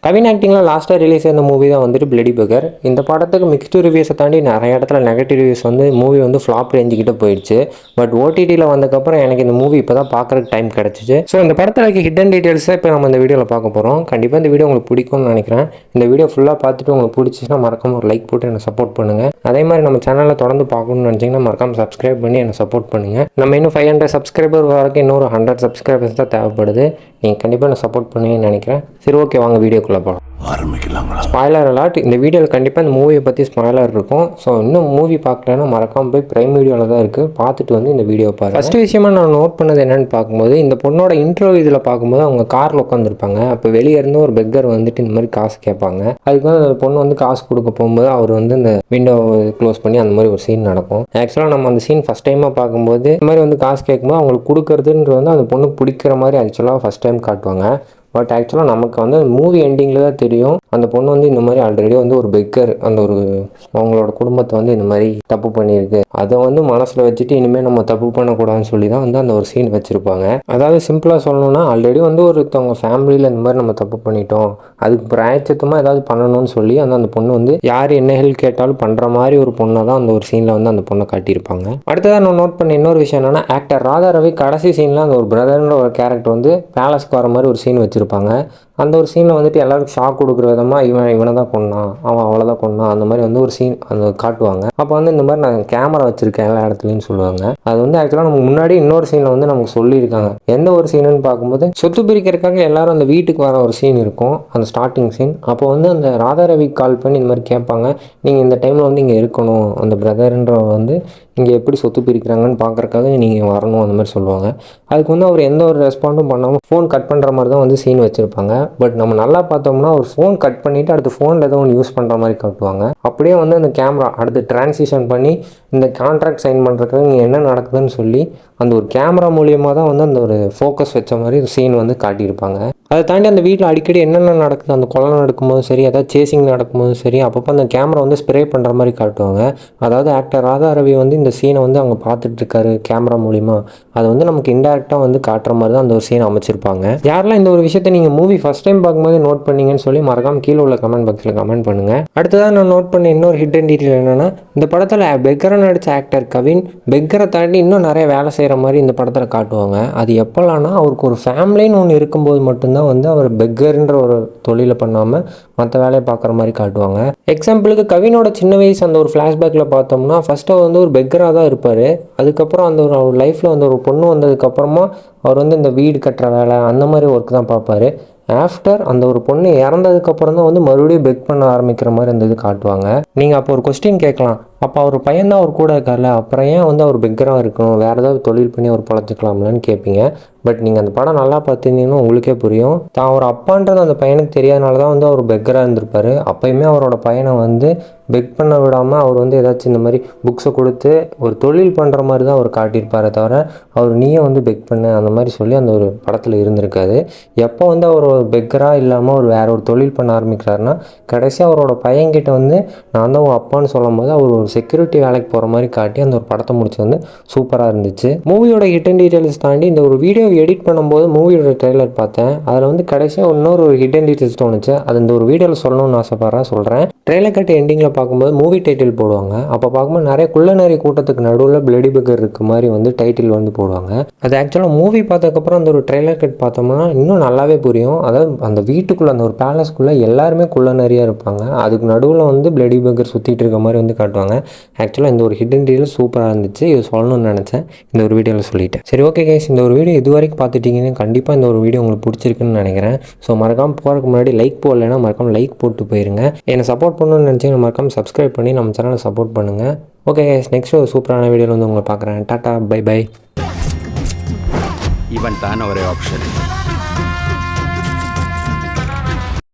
கவின் ஆக்டிங்கில் லாஸ்ட்டாக ரிலீஸ் ஆன மூவி தான் வந்துட்டு பிளடி பகர். இந்த படத்துக்கு மிக்ஸ்டு ரிவ்யூஸை தாண்டி நிறைய இடத்துல நெகட்டிவ் ரிவ்யூஸ் வந்து மூவி வந்து ஃப்ளாப் ரேஞ்சுக்கிட்ட போயிடுச்சு. பட் ஓடிடியில் வந்ததுக்கப்புறம் எனக்கு இந்த மூவி இப்போ தான் பார்க்குறதுக்கு டைம் கிடச்சிச்சு. ஸோ இந்த படத்தில் இருக்க ஹிடன் டீட்டெயில்ஸை இப்போ நம்ம இந்த வீடியோவில் பார்க்க போகிறோம். கண்டிப்பாக இந்த வீடியோ உங்களுக்கு பிடிக்கும்னு நினைக்கிறேன். இந்த வீடியோ ஃபுல்லாக பார்த்துட்டு உங்களுக்கு பிடிச்சிச்சுன்னா மறக்காம ஒரு லைக் போட்டு என்னை சப்போர்ட் பண்ணுங்கள். அதே மாதிரி நம்ம சேனலில் தொடர்ந்து பார்க்கணும்னு நினச்சிங்கன்னா மறக்காம சப்ஸ்கிரைப் பண்ணி என்னை சப்போர்ட் பண்ணுங்கள். நம்ம இன்னும் 500 சப்ஸ்கிரைபர் வரைக்கும் இன்னொரு 100 சப்ஸ்கிரைபர்ஸ் தான் தேவைப்படுது. நீங்கள் கண்டிப்பாக என்ன சப்போர்ட் பண்ணுவீங்கன்னு நினைக்கிறேன். சரி, ஓகே, வாங்க வீடியோக்குள்ளே போகலாம். Spoiler alert. இந்த வீடியோவில் கண்டிப்பாக இந்த மூவியை பற்றி ஸ்பாய்லர் இருக்கும். ஸோ இன்னும் மூவி பார்க்கலன்னா மறக்காமல் போய் ப்ரைம் வீடியோவில் தான் இருக்குது, பார்த்துட்டு வந்து இந்த வீடியோ பாருங்கள். ஃபஸ்ட்டு விஷயமா நான் நோட் பண்ணது என்னென்னு பார்க்கும்போது, இந்த பொண்ணோட இன்ட்ரோ இதில் பார்க்கும்போது அவங்க காரில் உட்காந்துருப்பாங்க. அப்போ வெளியே இருந்து ஒரு பெக்கர் வந்துட்டு இந்த மாதிரி காசு கேட்பாங்க. அதுக்கு வந்து அந்த பொண்ணு வந்து காசு கொடுக்க போகும்போது அவர் வந்து இந்த விண்டோ க்ளோஸ் பண்ணி அந்த மாதிரி ஒரு சீன் நடக்கும். ஆக்சுவலாக நம்ம அந்த சீன் ஃபஸ்ட் டைமாக பார்க்கும்போது இந்த மாதிரி வந்து காசு கேட்கும்போது அவங்களுக்கு கொடுக்குறதுன்றது வந்து அந்த பொண்ணுக்கு பிடிக்கிற மாதிரி ஆக்சுவலாக ஃபஸ்ட் டைம் காட்டுவாங்க. பட் ஆக்சுவலாக நமக்கு வந்து மூவி எண்டிங்கில் தான் தெரியும் அந்த பொண்ணு வந்து இந்த மாதிரி ஆல்ரெடி வந்து ஒரு பெக்கர், அந்த ஒரு அவங்களோட குடும்பத்தை வந்து இந்த மாதிரி தப்பு பண்ணியிருக்கு. அதை வந்து மனசில் வச்சுட்டு இனிமேல் நம்ம தப்பு பண்ணக்கூடாதுன்னு சொல்லி தான் வந்து அந்த ஒரு சீன் வச்சுருப்பாங்க. அதாவது சிம்பிளாக சொல்லணும்னா ஆல்ரெடி வந்து ஒருத்தவங்க ஃபேமிலியில் இந்த மாதிரி நம்ம தப்பு பண்ணிட்டோம், அதுக்கு பிராயச்சித்தமாக ஏதாவது பண்ணணும்னு சொல்லி அந்த பொண்ணு வந்து யார் என்ன ஹெல்ப் கேட்டாலும் பண்ணுற மாதிரி ஒரு பொண்ணை தான் அந்த ஒரு சீனில் வந்து அந்த பொண்ணை காட்டியிருப்பாங்க. அடுத்ததாக நான் நோட் பண்ண இன்னொரு விஷயம் என்னென்னா, ஆக்டர் ராதா ரவி கடைசி சீனில் அந்த ஒரு பிரதர்ன்ற ஒரு கேரக்டர் வந்து பேலஸ்க்கு வர மாதிரி ஒரு சீன் வச்சுருப்பாங்க. அந்த ஒரு சீனில் வந்துட்டு எல்லாருக்கும் ஷாக் கொடுக்குற விதமாக இவனை தான் கொன்னான், அவன் அவ்வளோதான் கொன்னான், அந்த மாதிரி வந்து ஒரு சீன் அந்த காட்டுவாங்க. அப்போ வந்து இந்த மாதிரி நான் கேமரா வச்சுருக்கேன் எல்லா இடத்துலையும் சொல்லுவாங்க. அது வந்து ஆக்சுவலாக நமக்கு முன்னாடி இன்னொரு சீனில் வந்து நமக்கு சொல்லியிருக்காங்க. எந்த ஒரு சீனுன்னு பார்க்கும்போது சொத்து பிரிக்கிறதுக்காக எல்லாரும் அந்த வீட்டுக்கு வர ஒரு சீன் இருக்கும், அந்த ஸ்டார்டிங் சீன். அப்போ வந்து அந்த ராதா ரவி கால் பண்ணி இந்த மாதிரி கேட்பாங்க, நீங்கள் இந்த டைமில் வந்து இங்கே இருக்கணும், அந்த பிரதர்ன்ற வந்து இங்கே எப்படி சொத்து பிரிக்கிறாங்கன்னு பார்க்குறக்காக நீங்கள் வரணும், அந்த மாதிரி சொல்லுவாங்க. அதுக்கு வந்து அவர் எந்த ஒரு ரெஸ்பாண்டும் பண்ணாமல் ஃபோன் கட் பண்ணுற மாதிரி தான் வந்து சீன் வச்சுருப்பாங்க. பட் நம்ம நல்லா பார்த்தோம்னா ஒரு ஃபோன் கட் பண்ணிவிட்டு அடுத்து ஃபோனில் ஏதோ ஒன்று யூஸ் பண்ணுற மாதிரி காட்டுவாங்க. அப்படியே வந்து அந்த கேமரா அடுத்து டிரான்சிஷன் பண்ணி இந்த கான்ட்ராக்ட் சைன் பண்ணுறதுக்கு இங்கே என்ன நடக்குதுன்னு சொல்லி அந்த ஒரு கேமரா மூலியமாக தான் வந்து அந்த ஒரு ஃபோக்கஸ் வச்ச மாதிரி சீன் வந்து காட்டியிருப்பாங்க. அதை தாண்டி அந்த வீட்டில் அடிக்கடி என்னென்ன நடக்குது, அந்த கொலை நடக்கும்போது சரி, அதாவது சேசிங் நடக்கும்போது சரி, அப்பப்போ அந்த கேமரா வந்து ஸ்ப்ரே பண்ணுற மாதிரி காட்டுவாங்க. அதாவது ஆக்டர் ராதா ரவி வந்து இந்த சீனை வந்து அவங்க பார்த்துட்ருக்காரு கேமரா மூலிமா, அதை வந்து நமக்கு இன்டெரக்டாக வந்து காட்டுற மாதிரி தான் அந்த ஒரு சீனை அமைச்சிருப்பாங்க. யாரெல்லாம் இந்த ஒரு விஷயத்தை நீங்கள் மூவி ஃபஸ்ட் டைம் பார்க்கும்போது நோட் பண்ணீங்கன்னு சொல்லி மறக்காம கீழே உள்ள கமெண்ட் பாக்ஸில் கமெண்ட் பண்ணுங்கள். அடுத்ததாக நான் நோட் பண்ண இன்னொரு ஹிடன் டீட்டெயில் என்னென்னா, இந்த படத்தில் பெக்கரை நடித்த ஆக்டர் கவின் பெக்கரை தாண்டி இன்னும் நிறைய வேலை செய்கிற மாதிரி இந்த படத்தில் காட்டுவாங்க. அது எப்போலான்னா அவருக்கு ஒரு ஃபேமிலின்னு ஒன்று இருக்கும்போது மட்டும்தான் வந்து அவர் பெக்கர்ன்ற ஒரு தொழிலை பண்ணாமல் மற்ற வேலையை பார்க்குற மாதிரி காட்டுவாங்க. எக்ஸாம்பிளுக்கு கவினோட சின்ன வயசு அந்த ஒரு ஃப்ளாஷ்பேக்கில் பார்த்தோம்னா ஃபஸ்ட்டு அவர் வந்து ஒரு பெக்கராக தான் இருப்பார். அதுக்கப்புறம் அந்த ஒரு அவர் லைஃப்பில் வந்து ஒரு பொண்ணு வந்ததுக்கப்புறமா அவர் வந்து இந்த வீடு கட்டுற வேலை அந்த மாதிரி ஒர்க் தான் பார்ப்பார். ஆஃப்டர் அந்த ஒரு பொண்ணு இறந்ததுக்கப்புறம் தான் வந்து மறுபடியும் பெக் பண்ண ஆரம்பிக்கிற மாதிரி அந்த இது காட்டுவாங்க. நீங்கள் அப்போ ஒரு கொஸ்டின் கேட்கலாம், அப்போ அவர் பையன் தான் அவர் கூட இருக்கார்ல, அப்புறம் ஏன் வந்து அவர் பெக்கராக இருக்கணும், வேறு ஏதாவது தொழில் பண்ணி அவர் பொழைச்சிக்கலாம்லன்னு கேட்பீங்க. பட் நீங்கள் அந்த படம் நல்லா பார்த்துருந்தீங்கன்னா உங்களுக்கே புரியும். தான் அவர் அப்பான்றது அந்த பையனுக்கு தெரியாதனால தான் வந்து அவர் பெக்கராக இருந்திருப்பார். அப்போயுமே அவரோட பையனை வந்து பெக் பண்ண விடாமல் அவர் வந்து ஏதாச்சும் இந்த மாதிரி புக்ஸை கொடுத்து ஒரு தொழில் பண்ணுற மாதிரி தான் அவர் காட்டியிருப்பாரே தவிர அவர் நீயே வந்து பெக் பண்ண அந்த மாதிரி சொல்லி அந்த ஒரு படத்தில் இருந்திருக்காது. எப்போ வந்து அவர் ஒரு பெக்கராக இல்லாமல் ஒரு வேறு ஒரு தொழில் பண்ண ஆரம்பிக்கிறாருன்னா கடைசியாக அவரோட பையன்கிட்ட வந்து நான் தான் உன் அப்பான்னு சொல்லும் போது அவர் ஒரு செக்யூரிட்டி வேலைக்கு போகிற மாதிரி காட்டி அந்த ஒரு படத்தை முடிச்சு வந்து சூப்பராக இருந்துச்சு. மூவியோட ஹிடன் டீட்டெயில்ஸ் தாண்டி இந்த ஒரு வீடியோ எடிட் பண்ணும்போது மூவியோட ட்ரெய்லர் பார்த்தேன். அதில் வந்து கடைசியாக இன்னொரு ஹிடன் டீட்டெயில்ஸ் தோணுச்சு. அது இந்த ஒரு வீடியோவில் சொல்லணும்னு ஆசைப்பட்றேன், சொல்கிறேன். ட்ரெய்லர் கட்டு எண்டிங்கில் பார்க்கும்போது மூவி டைட்டில் போடுவாங்க. அப்போ பார்க்கும்போது நிறைய குள்ளநரி கூட்டத்துக்கு நடுவில் பிளடி பகர் இருக்க மாதிரி வந்து டைட்டில் வந்து போடுவாங்க. அது ஆக்சுவலாக மூவி பார்த்ததுக்கப்புறம் அந்த ஒரு ட்ரெய்லர் கட் பார்த்தோம்னா இன்னும் நல்லாவே புரியும். அதாவது அந்த வீட்டுக்குள்ளே அந்த ஒரு பேலஸ்க்குள்ளே எல்லாருமே குள்ளநரியாக இருப்பாங்க, அதுக்கு நடுவில் வந்து பிளடி பகர் சுற்றிட்டு இருக்க மாதிரி வந்து காட்டுவாங்க. ஆக்சுவலாக இந்த ஒரு ஹிடன் டீட்டெயில் சூப்பராக இருந்துச்சு. இது சொல்லணும்னு நினச்சேன், இந்த ஒரு வீடியோவில் சொல்லிட்டேன். சரி, ஓகே கைஸ், இந்த ஒரு வீடியோ இது வரைக்கும் பார்த்துட்டிங்கன்னா கண்டிப்பாக இந்த ஒரு வீடியோ உங்களுக்கு பிடிச்சிருக்குன்னு நினைக்கிறேன். ஸோ மறக்காமல் போகிறதுக்கு முன்னாடி லைக் போடலைன்னா மறக்காமல் லைக் போட்டு போயிருங்க. என்னை சப்போர்ட் பண்ணணும்னு நினச்சிங்கன்னா மறக்காமல் சப்ஸ்கிரைப் பண்ணி நம்ம சேனலை சப்போர்ட் பண்ணுங்கள். ஓகே கைஸ், நெக்ஸ்ட் ஒரு சூப்பரான வீடியோவில் வந்து உங்களை பார்க்குறேன். Tata, bye bye. இவன் தான் ஒரே ஆப்ஷன்.